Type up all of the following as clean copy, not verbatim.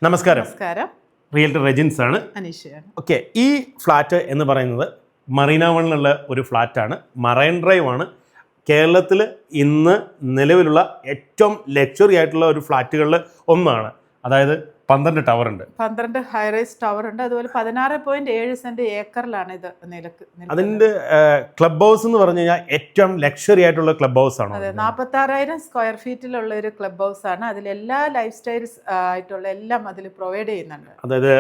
നമസ്കാരം. റിയൽറ്റർ റെജിൻസ് ആണ്. ഓക്കെ, ഈ ഫ്ലാറ്റ് എന്ന് പറയുന്നത് മറീന വണ്ണിലുള്ള ഒരു ഫ്ലാറ്റാണ്. മറൈൻ ഡ്രൈവ് ആണ്. കേരളത്തിൽ ഇന്ന് നിലവിലുള്ള ഏറ്റവും ലക്ഷറി ആയിട്ടുള്ള ഒരു ഫ്ലാറ്റുകളിൽ ഒന്നാണ്. അതായത് 12 ടവർ ഉണ്ട്, 12 ഹൈറൈസ് ടവർ ഉണ്ട്. അതുപോലെ 16.7 സെന്റ് ഏക്കറിലാണ് ഇത് നിലക്ക്. അതിന്റെ ക്ലബ് ഹൗസ് എന്ന് പറഞ്ഞു കഴിഞ്ഞാൽ ഏറ്റവും ലക്ഷറി ആയിട്ടുള്ള ക്ലബ് ഹൗസ് ആണ്. അതെ, 46,000 സ്ക്വയർ ഫീറ്റിലുള്ള ഒരു ക്ലബ് ഹൗസ് ആണ്. അതിൽ എല്ലാ ലൈഫ് സ്റ്റൈൽസ് ആയിട്ടുള്ള എല്ലാം അതിൽ പ്രൊവൈഡ് ചെയ്യുന്നുണ്ട്. അതായത്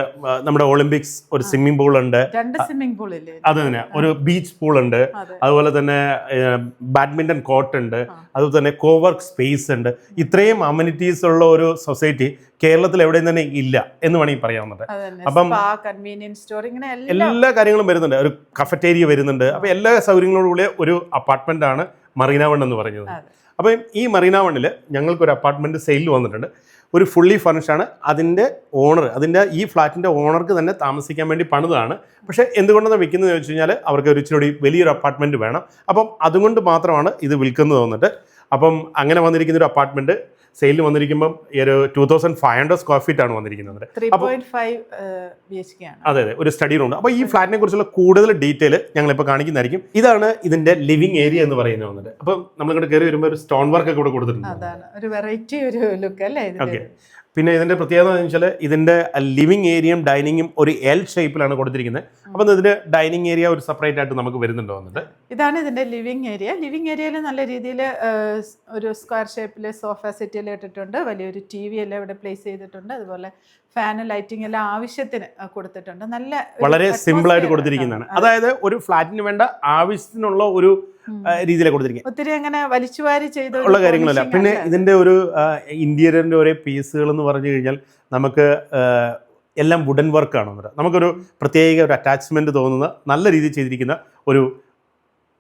നമ്മുടെ ഒളിമ്പിക്സ് ഒരു സ്വിമ്മിംഗ് പൂൾ ഉണ്ട്, 2 സ്വിമ്മിംഗ് പൂൾ ഇല്ലേ, അത് തന്നെ ഒരു ബീച്ച് പൂൾ ഉണ്ട്, അതുപോലെ തന്നെ ബാഡ്മിന്റൺ കോർട്ട് ഉണ്ട്, അതുപോലെ തന്നെ കോവർക്ക് സ്പേസ് ഉണ്ട്. ഇത്രയും അമ്യൂണിറ്റീസ് ഉള്ള ഒരു സൊസൈറ്റി കേരളത്തിൽ എവിടെയും തന്നെ ഇല്ല എന്ന് വേണമെങ്കിൽ പറയാവുന്നത്. അപ്പം എല്ലാ കാര്യങ്ങളും വരുന്നുണ്ട്. ഒരു കഫറ്റേരിയ വരുന്നുണ്ട്. അപ്പൊ എല്ലാ സൗകര്യങ്ങളോടുകൂടിയ ഒരു അപ്പാർട്ട്മെന്റ് ആണ് മറീന വൺ എന്ന് പറയുന്നത്. അപ്പം ഈ മറീന വണ്ണിൽ ഞങ്ങൾക്കൊരു അപ്പാർട്ട്മെന്റ് സെയിലിൽ വന്നിട്ടുണ്ട്. ഒരു ഫുള്ളി ഫർണിഷ്ഡ് ആണ്. അതിൻ്റെ ഈ ഫ്ലാറ്റിൻ്റെ ഓണർക്ക് തന്നെ താമസിക്കാൻ വേണ്ടി പണിതാണ്. പക്ഷേ എന്തുകൊണ്ടാണ് വിൽക്കുന്നത് ചോദിച്ചു കഴിഞ്ഞാൽ അവർക്ക് ഒരു ഇച്ചിരി വലിയൊരു അപ്പാർട്ട്മെൻറ്റ് വേണം. അപ്പം അതുകൊണ്ട് മാത്രമാണ് ഇത് വിൽക്കുന്നത് വന്നിട്ട്. അപ്പം അങ്ങനെ വന്നിരിക്കുന്ന ഒരു അപ്പാർട്ട്മെൻറ്റ് സെയിലിൽ വന്നിരിക്കുമ്പം ഒരു 2500 സ്ക്വയർ ഫീറ്റ് ആണ് വന്നിരിക്കുന്നത്. 3.5 BHK ആണ്. അതെ, ഒരു സ്റ്റഡി റൂം. അപ്പോൾ ഈ ഫ്ലാറ്റിനെ കുറിച്ചുള്ള കൂടുതൽ ഡീറ്റെയിൽ ഞങ്ങളിപ്പോൾ കാണിക്കുന്നതായിരിക്കും. ഇതാണ് ഇതിന്റെ ലിവിംഗ് ഏരിയ എന്ന് പറയുന്നത് വന്നിട്ട്. അപ്പം നമ്മളിങ്ങോട്ട് കയറി വരുമ്പോൾ ഒരു സ്റ്റോൺ വർക്ക് ഒക്കെ ഇവിടെ കൊടുത്തിട്ടുണ്ട്. അതാണ് ഒരു വെറൈറ്റി ഒരു ലുക്ക് അല്ലേ. ഓക്കെ, പിന്നെ ഇതിന്റെ പ്രത്യേകത എന്ന് വെച്ചാൽ ഇതിന്റെ ലിവിംഗ് ഏരിയയും ഡൈനിങ്ങും ഒരു എൽ ഷേപ്പിലാണ് കൊടുത്തിരിക്കുന്നത്. അപ്പം ഇതിന്റെ ഡൈനിങ് ഏരിയ ഒരു സെപ്പറേറ്റ് ആയിട്ട് നമുക്ക് വരുന്നുണ്ടോ വന്നിട്ട്. ഇതാണ് ഇതിന്റെ ലിവിംഗ് ഏരിയ. ലിവിംഗ് ഏരിയയിൽ നല്ല രീതിയിൽ ഒരു സ്ക്വയർ ഷേപ്പിൽ സോഫ സെറ്റ് എല്ലാം ഇട്ടിട്ടുണ്ട്. വലിയൊരു TV എല്ലാം ഇവിടെ പ്ലേസ് ചെയ്തിട്ടുണ്ട്. അതുപോലെ ഫാന് ലൈറ്റിംഗ് എല്ലാം ആവശ്യത്തിന് കൊടുത്തിട്ടുണ്ട്. വളരെ സിമ്പിൾ ആയിട്ട് കൊടുത്തിരിക്കുന്നതാണ്. അതായത് ഒരു ഫ്ലാറ്റിന് വേണ്ട ആവശ്യത്തിനുള്ള ഒരു രീതിയിലാണ് കൊടുത്തിരിക്കുന്നത്. ഒത്തിരി അങ്ങനെ വലിച്ചുവാരി ചെയ്തുള്ള കാര്യങ്ങളല്ല. പിന്നെ ഇതിന്റെ ഒരു ഇന്റീരിയറിന്റെ ഒരേ പീസുകൾ എന്ന് പറഞ്ഞു കഴിഞ്ഞാൽ നമുക്ക് എല്ലാം വുഡൻ വർക്കാണ്. നമുക്കൊരു പ്രത്യേക ഒരു അറ്റാച്ച്മെന്റ് തോന്നുന്ന നല്ല രീതിയിൽ ചെയ്തിരിക്കുന്ന ഒരു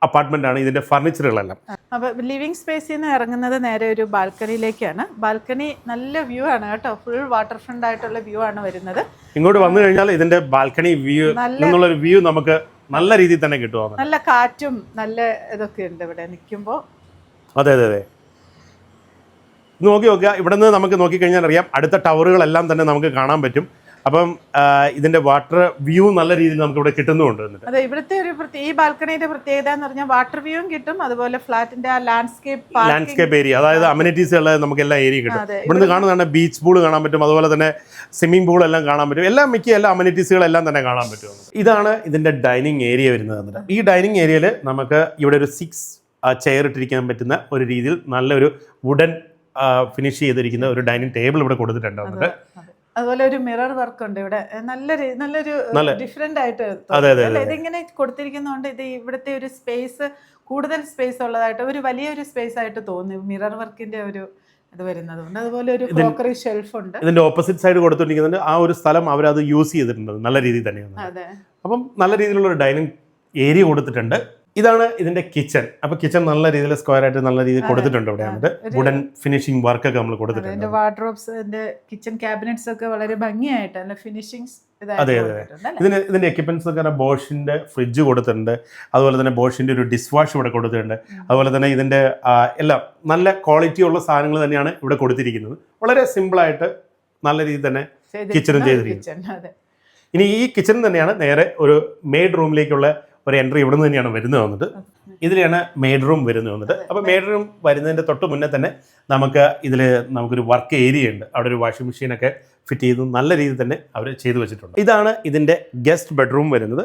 അപ്പാർട്ട്മെന്റ് ആണ്. ഇതിന്റെ ഫർണിച്ചറുകളെല്ലാം. അപ്പോൾ ലിവിംഗ് സ്പേസിൽ നിന്ന് ഇറങ്ങുന്നത് നേരെ ഒരു ബാൽക്കണിയിലേക്കാണ്. ബാൽക്കണി നല്ല വ്യൂ ആണ് കേട്ടോ. ഫുൾ വാട്ടർ ഫ്രണ്ട് ആയിട്ടുള്ള വ്യൂ ആണ് വരുന്നത്. ഇങ്ങോട്ട് വന്നു കഴിഞ്ഞാൽ ഇതിന്റെ ബാൽക്കണി വ്യൂ എന്നുള്ളൊരു വ്യൂ നമുക്ക് നല്ല രീതിയിൽ തന്നെ കിട്ടും. നല്ല കാറ്റും നല്ല ഇതൊക്കെ ഉണ്ട് ഇവിടെ നിൽക്കുമ്പോൾ. അതെ അതെ അതെ, നോക്കുക. ഇവിടെ നിന്ന് നമുക്ക് നോക്കിക്കഴിഞ്ഞാൽ അറിയാം അടുത്ത ടവറുകളെല്ലാം തന്നെ നമുക്ക് കാണാൻ പറ്റും. അപ്പം ഇതിന്റെ വാട്ടർ വ്യൂ നല്ല രീതിയിൽ നമുക്ക് ഇവിടെ കിട്ടുന്നുണ്ട്. അതെ, ഇവിടുത്തെ ഒരു ഈ ബാൽക്കണിയുടെ പ്രത്യേകത എന്ന് പറഞ്ഞാൽ വാട്ടർ വ്യൂവും കിട്ടും. അതുപോലെ ഫ്ലാറ്റിന്റെ ആ ലാൻഡ്സ്കേപ്പ് ഏരിയ, അതായത് അമ്യൂണിറ്റീസ് നമുക്ക് എല്ലാ ഏരിയ കിട്ടും. ഇവിടുന്ന് കാണുന്നതാണ് ബീച്ച് പൂൾ കാണാൻ പറ്റും. അതുപോലെ തന്നെ സ്വിമ്മിംഗ് പൂൾ എല്ലാം കാണാൻ പറ്റും. എല്ലാ അമ്യൂണിറ്റീസുകളെല്ലാം തന്നെ കാണാൻ പറ്റും. ഇതാണ് ഇതിന്റെ ഡൈനിങ് ഏരിയ വരുന്നത്. ഈ ഡൈനിങ് ഏരിയയിൽ നമുക്ക് ഇവിടെ ഒരു 6 ചെയർ ഇട്ടിരിക്കാൻ പറ്റുന്ന ഒരു രീതിയിൽ നല്ലൊരു വുഡൻ ഫിനിഷ് ചെയ്തിരിക്കുന്ന ഒരു ഡൈനിങ് ടേബിൾ ഇവിടെ കൊടുത്തിട്ടുണ്ട് വന്നിട്ട്. അതുപോലെ ഒരു മിറർ വർക്ക് ഉണ്ട് ഇവിടെ. നല്ലൊരു ഡിഫറെന്റ് ആയിട്ട് ഇതിങ്ങനെ കൊടുത്തിരിക്കുന്നതുകൊണ്ട് ഇത് ഇവിടുത്തെ ഒരു സ്പേസ് കൂടുതൽ സ്പേസ് ഉള്ളതായിട്ട് ഒരു വലിയൊരു സ്പേസ് ആയിട്ട് തോന്നി. മിറർ വർക്കിന്റെ ഒരു ഇത് വരുന്നതുകൊണ്ട്. അതുപോലെ ഒരു ക്രോക്കറി ഷെൽഫ് ഉണ്ട്. ഇതിന്റെ ഓപ്പോസിറ്റ് സൈഡ് കൊടുത്തിരിക്കുന്നുണ്ട്. ആ ഒരു സ്ഥലം അവരത് യൂസ് ചെയ്തിട്ടുണ്ട് നല്ല രീതിയിൽ തന്നെയാണ്. അപ്പം നല്ല രീതിയിലുള്ള ഒരു ഡൈനിങ് ഏരിയ കൊടുത്തിട്ടുണ്ട്. ഇതാണ് ഇതിന്റെ കിച്ചൺ. അപ്പൊ കിച്ചൺ നല്ല രീതിയിൽ സ്ക്വയർ ആയിട്ട് നല്ല രീതിയിൽ കൊടുത്തിട്ടുണ്ട്. ഇവിടെ വന്നിട്ട് വുഡൻ ഫിനിഷിംഗ് വർക്ക് ഒക്കെ നമ്മൾ കൊടുത്തിട്ടുണ്ട്. വാർഡ്രോബ്സ്, കിച്ചൺ ക്യാബിനറ്റ്സ് ഒക്കെ വളരെ ഭംഗിയായിട്ട് ഫിനിഷിംഗ്സ്. അതെ അതെ, ഇതിന്റെ എക്യുപ്മെന്റ്സ് ഒക്കെ ബോഷിന്റെ ഫ്രിഡ്ജ് കൊടുത്തിട്ടുണ്ട്. അതുപോലെ തന്നെ ബോഷിന്റെ ഒരു ഡിഷ് വാഷ് ഇവിടെ കൊടുത്തിട്ടുണ്ട്. അതുപോലെ തന്നെ ഇതിന്റെ എല്ലാം നല്ല ക്വാളിറ്റി ഉള്ള സാധനങ്ങൾ തന്നെയാണ് ഇവിടെ കൊടുത്തിരിക്കുന്നത്. വളരെ സിമ്പിൾ ആയിട്ട് നല്ല രീതിയിൽ തന്നെ കിച്ചണും ചെയ്തിരിക്കുന്നത്. ഇനി ഈ കിച്ചൺ തന്നെയാണ് നേരെ ഒരു മെയ്ഡ് റൂമിലേക്കുള്ള ഒരു എൻട്രി ഇവിടെ നിന്ന് തന്നെയാണ് വരുന്നത് വന്നിട്ട്. ഇതിലാണ് മെയ്ഡ് റൂം വരുന്നത് വന്നിട്ട്. അപ്പോൾ മെയ്ഡ് റൂം വരുന്നതിൻ്റെ തൊട്ട് മുന്നേ തന്നെ നമുക്കൊരു വർക്ക് ഏരിയ ഉണ്ട്. അവിടെ ഒരു വാഷിംഗ് മെഷീനൊക്കെ ഫിറ്റ് ചെയ്ത് നല്ല രീതിയിൽ തന്നെ അവർ ചെയ്തു വെച്ചിട്ടുണ്ട്. ഇതാണ് ഇതിൻ്റെ ഗസ്റ്റ് ബെഡ്റൂം വരുന്നത്.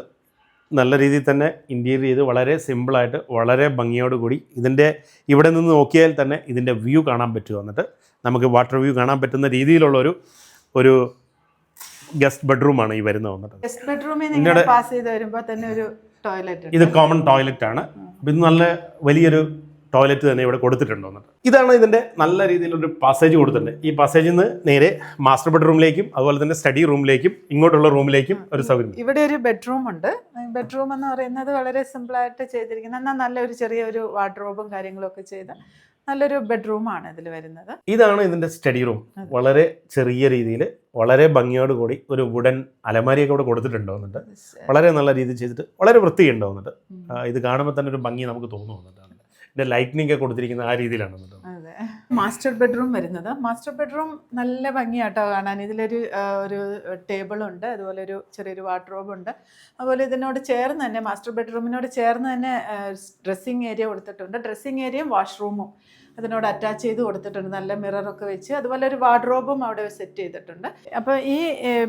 നല്ല രീതിയിൽ തന്നെ ഇൻറ്റീരിയർ ചെയ്ത് വളരെ സിമ്പിളായിട്ട് വളരെ ഭംഗിയോടുകൂടി ഇതിൻ്റെ ഇവിടെ നിന്ന് നോക്കിയാൽ തന്നെ ഇതിൻ്റെ വ്യൂ കാണാൻ പറ്റും. വന്നിട്ട് നമുക്ക് വാട്ടർ വ്യൂ കാണാൻ പറ്റുന്ന രീതിയിലുള്ള ഒരു ഗസ്റ്റ് ബെഡ്റൂമാണ് ഈ വരുന്നത് വന്നിട്ട്. ഗസ്റ്റ് ബെഡ്റൂമിൽ പാസ് ചെയ്ത് വരുമ്പോൾ തന്നെ ഒരു ടോയ്ലറ്റ്. ഇത് കോമൺ ടോയ്ലറ്റ് ആണ്. ഇത് നല്ല വലിയൊരു ടോയ്ലറ്റ് തന്നെ ഇവിടെ കൊടുത്തിട്ടുണ്ട് വന്നിട്ട്. ഇതാണ് ഇതിന്റെ നല്ല രീതിയിലൊരു പാസേജ് കൊടുത്തിട്ടുണ്ട്. ഈ പാസേജിൽ നിന്ന് നേരെ മാസ്റ്റർ ബെഡ്റൂമിലേക്കും അതുപോലെ തന്നെ സ്റ്റഡി റൂമിലേക്കും ഇങ്ങോട്ടുള്ള റൂമിലേക്കും ഒരു സൗകര്യം. ഇവിടെ ഒരു ബെഡ്റൂം ഉണ്ട്. ബെഡ്റൂം എന്ന് പറയുന്നത് വളരെ സിമ്പിൾ ആയിട്ട് ചെയ്തിരിക്കുന്ന എന്നാൽ നല്ലൊരു ചെറിയൊരു വാർഡ്രോബും കാര്യങ്ങളും ഒക്കെ ചെയ്ത് നല്ലൊരു ബെഡ്റൂമാണ് ഇതിൽ വരുന്നത്. ഇതാണ് ഇതിന്റെ സ്റ്റഡി റൂം. വളരെ ചെറിയ രീതിയിൽ വളരെ ഭംഗിയോടുകൂടി ഒരു വുഡൻ അലമാരിയൊക്കെ ഇവിടെ കൊടുത്തിട്ടുണ്ടാവുന്നുണ്ട്. വളരെ നല്ല രീതിയിൽ ചെയ്തിട്ട് വളരെ വൃത്തിയുണ്ടാവുന്നുണ്ട്. ഇത് കാണുമ്പോൾ തന്നെ ഒരു ഭംഗി നമുക്ക് തോന്നുന്നുണ്ട്. ഇതിന്റെ ലൈറ്റിനിങ് ഒക്കെ കൊടുത്തിരിക്കുന്ന ആ രീതിയിലാണ്. മാസ്റ്റർ ബെഡ്റൂം വരുന്നത്. മാസ്റ്റർ ബെഡ്റൂം നല്ല ഭംഗിയാട്ടോ കാണാൻ. ഇതിലൊരു ഒരു ടേബിളുണ്ട്, അതുപോലെ ഒരു ചെറിയൊരു വാർഡ്രോബ് ഉണ്ട്. അതുപോലെ ഇതിനോട് ചേർന്ന് തന്നെ മാസ്റ്റർ ബെഡ്റൂമിനോട് ചേർന്ന് തന്നെ ഡ്രസ്സിങ് ഏരിയ കൊടുത്തിട്ടുണ്ട്. ഡ്രസ്സിങ് ഏരിയയും വാഷ്റൂമും അതിനോട് അറ്റാച്ച് ചെയ്ത് കൊടുത്തിട്ടുണ്ട്, നല്ല മിററൊക്കെ വെച്ച്. അതുപോലെ ഒരു വാർഡ്രോബും അവിടെ സെറ്റ് ചെയ്തിട്ടുണ്ട്. അപ്പോൾ ഈ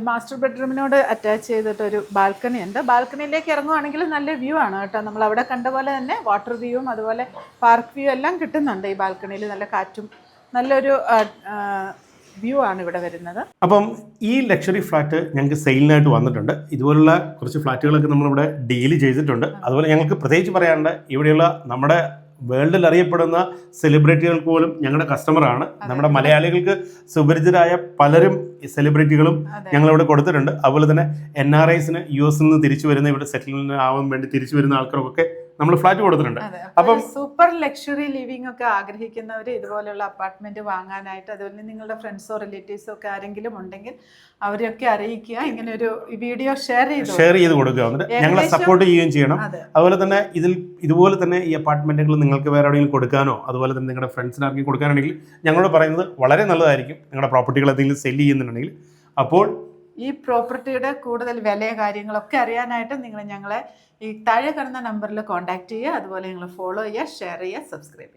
മാസ്റ്റർ ബെഡ്റൂമിനോട് അറ്റാച്ച് ചെയ്തിട്ടൊരു ബാൽക്കണി ഉണ്ട്. ബാൽക്കണിയിലേക്ക് ഇറങ്ങുവാണെങ്കിൽ നല്ല വ്യൂ ആണ് കേട്ടോ. നമ്മൾ അവിടെ കണ്ട പോലെ തന്നെ വാട്ടർ വ്യൂവും അതുപോലെ പാർക്ക് വ്യൂ എല്ലാം കിട്ടുന്നുണ്ട് ഈ ബാൽക്കണിയിൽ. നല്ല കാറ്റും നല്ലൊരു വ്യൂ ആണ് ഇവിടെ വരുന്നത്. അപ്പം ഈ ലക്ഷറി ഫ്ലാറ്റ് ഞങ്ങൾക്ക് സെയിലിനായിട്ട് വന്നിട്ടുണ്ട്. ഇതുപോലുള്ള കുറച്ച് ഫ്ലാറ്റുകളൊക്കെ നമ്മളിവിടെ ഡീൽ ചെയ്തിട്ടുണ്ട്. അതുപോലെ ഞങ്ങൾക്ക് പ്രത്യേകിച്ച് പറയാനുണ്ട്, ഇവിടെയുള്ള നമ്മുടെ വേൾഡിൽ അറിയപ്പെടുന്ന സെലിബ്രിറ്റികൾക്ക് പോലും ഞങ്ങളുടെ കസ്റ്റമറാണ്. നമ്മുടെ മലയാളികൾക്ക് സുപരിചിതരായ പലരും സെലിബ്രിറ്റികളും ഞങ്ങളിവിടെ കൊടുത്തിട്ടുണ്ട്. അതുപോലെ തന്നെ NRIസിന് US നിന്ന് തിരിച്ചു വരുന്ന, ഇവിടെ സെറ്റിൽമെന്റ് ആവാൻ വേണ്ടി തിരിച്ചു വരുന്ന ആൾക്കാർക്കൊക്കെ നമ്മൾ ഫ്ലാറ്റ് കൊടുത്തിട്ടുണ്ട്. അപ്പം സൂപ്പർ ലക്ഷറി ലിവിംഗ് ഒക്കെ ആഗ്രഹിക്കുന്നവർ ഇതുപോലെയുള്ള അപ്പാർട്ട്മെന്റ് വാങ്ങാനായിട്ട്, അതുപോലെ നിങ്ങളുടെ ഫ്രണ്ട്സോ റിലേറ്റീവ്സോ ഒക്കെ ആരെങ്കിലും ഉണ്ടെങ്കിൽ അവരെയൊക്കെ അറിയിക്കുക. ഇങ്ങനെ ഒരു വീഡിയോ ഷെയർ ചെയ്ത് കൊടുക്കുക, ഞങ്ങളെ സപ്പോർട്ട് ചെയ്യുകയും ചെയ്യണം. അതുപോലെ തന്നെ ഇതുപോലെ തന്നെ ഈ അപ്പാർട്ട്മെന്റുകൾ നിങ്ങൾക്ക് വേറെ എവിടെയെങ്കിലും കൊടുക്കാനോ അതുപോലെ തന്നെ നിങ്ങളുടെ ഫ്രണ്ട്സിന് ആർക്കെങ്കിലും കൊടുക്കാനാണെങ്കിൽ ഞങ്ങളോട് പറയുന്നത് വളരെ നല്ലതായിരിക്കും. നിങ്ങളുടെ പ്രോപ്പർട്ടികൾ എന്തെങ്കിലും സെല് ചെയ്യുന്നുണ്ടെങ്കിൽ അപ്പോൾ ഈ പ്രോപ്പർട്ടിയുടെ കൂടുതൽ വില കാര്യങ്ങളൊക്കെ അറിയാനായിട്ട് നിങ്ങൾ ഞങ്ങളെ ഈ താഴെ കാണുന്ന നമ്പറിൽ കോൺടാക്ട് ചെയ്യുക. അതുപോലെ നിങ്ങൾ ഫോളോ ചെയ്യുക, ഷെയർ ചെയ്യുക, സബ്സ്ക്രൈബ് ചെയ്യുക.